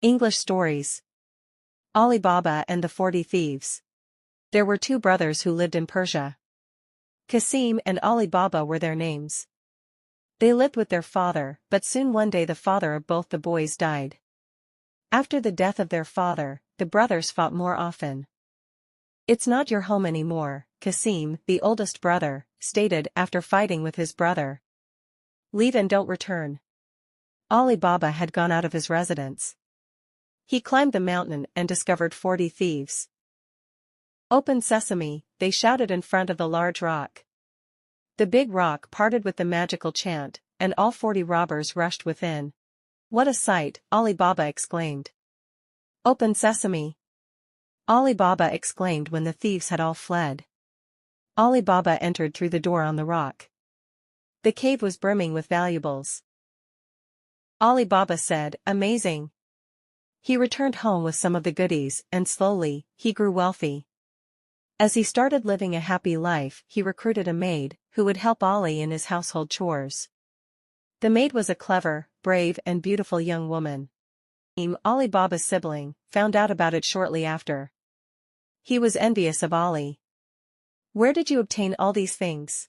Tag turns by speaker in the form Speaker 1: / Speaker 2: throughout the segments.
Speaker 1: English stories. Ali Baba and the 40 Thieves. There were two brothers who lived in Persia. Qasim and Ali Baba were their names. They lived with their father, but soon one day the father of both the boys died. After the death of their father, the brothers fought more often. "It's not your home anymore," Qasim, the oldest brother, stated after fighting with his brother. "Leave and don't return." Ali Baba had gone out of his residence. He climbed the mountain and discovered 40 thieves. "Open sesame," they shouted in front of the large rock. The big rock parted with the magical chant, and all 40 robbers rushed within. "What a sight!" Ali Baba exclaimed. "Open sesame!" Ali Baba exclaimed when the thieves had all fled. Ali Baba entered through the door on the rock. The cave was brimming with valuables. Ali Baba said, "Amazing." He returned home with some of the goodies, and slowly, he grew wealthy. As he started living a happy life, he recruited a maid, who would help Ali in his household chores. The maid was a clever, brave and beautiful young woman. Ali Baba's sibling, found out about it shortly after. He was envious of Ali. "Where did you obtain all these things?"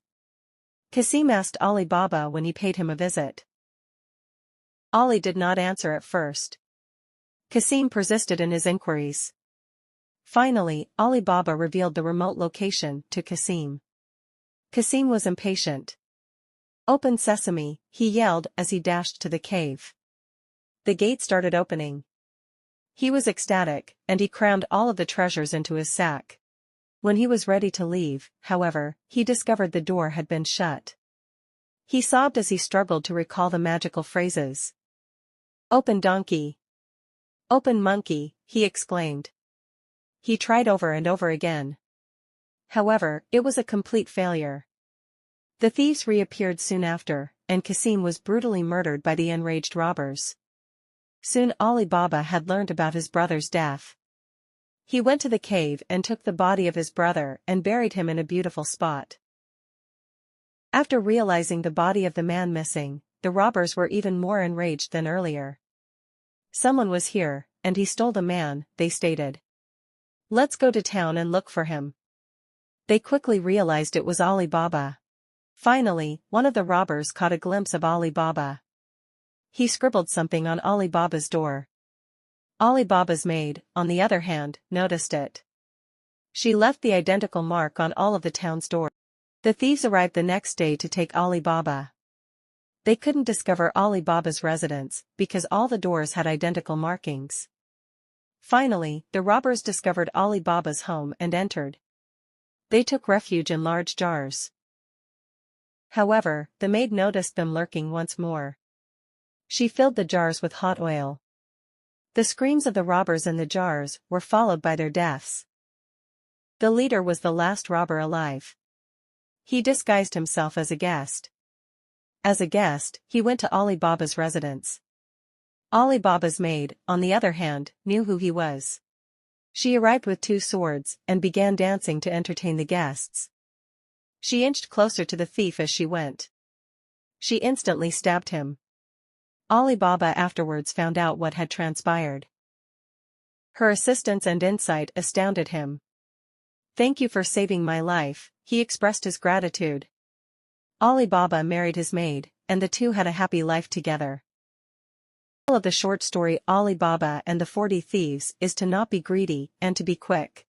Speaker 1: Qasim asked Ali Baba when he paid him a visit. Ali did not answer at first. Qasim persisted in his inquiries. Finally, Ali Baba revealed the remote location to Qasim. Qasim was impatient. "Open sesame," he yelled as he dashed to the cave. The gate started opening. He was ecstatic, and he crammed all of the treasures into his sack. When he was ready to leave, however, he discovered the door had been shut. He sobbed as he struggled to recall the magical phrases. "Open donkey. Open monkey," he exclaimed. He tried over and over again. However, it was a complete failure. The thieves reappeared soon after, and Qasim was brutally murdered by the enraged robbers. Soon Ali Baba had learned about his brother's death. He went to the cave and took the body of his brother and buried him in a beautiful spot. After realizing the body of the man missing, the robbers were even more enraged than earlier. "Someone was here, and he stole the man," they stated. "Let's go to town and look for him." They quickly realized it was Ali Baba. Finally, one of the robbers caught a glimpse of Ali Baba. He scribbled something on Ali Baba's door. Ali Baba's maid, on the other hand, noticed it. She left the identical mark on all of the town's doors. The thieves arrived the next day to take Ali Baba. They couldn't discover Ali Baba's residence, because all the doors had identical markings. Finally, the robbers discovered Ali Baba's home and entered. They took refuge in large jars. However, the maid noticed them lurking once more. She filled the jars with hot oil. The screams of the robbers in the jars were followed by their deaths. The leader was the last robber alive. He disguised himself as a guest. As a guest, he went to Ali Baba's residence. Ali Baba's maid, on the other hand, knew who he was. She arrived with 2 swords and began dancing to entertain the guests. She inched closer to the thief as she went. She instantly stabbed him. Ali Baba afterwards found out what had transpired. Her assistance and insight astounded him. "Thank you for saving my life," he expressed his gratitude. Ali Baba married his maid, and the two had a happy life together. The moral of the short story Ali Baba and the 40 Thieves is to not be greedy and to be quick.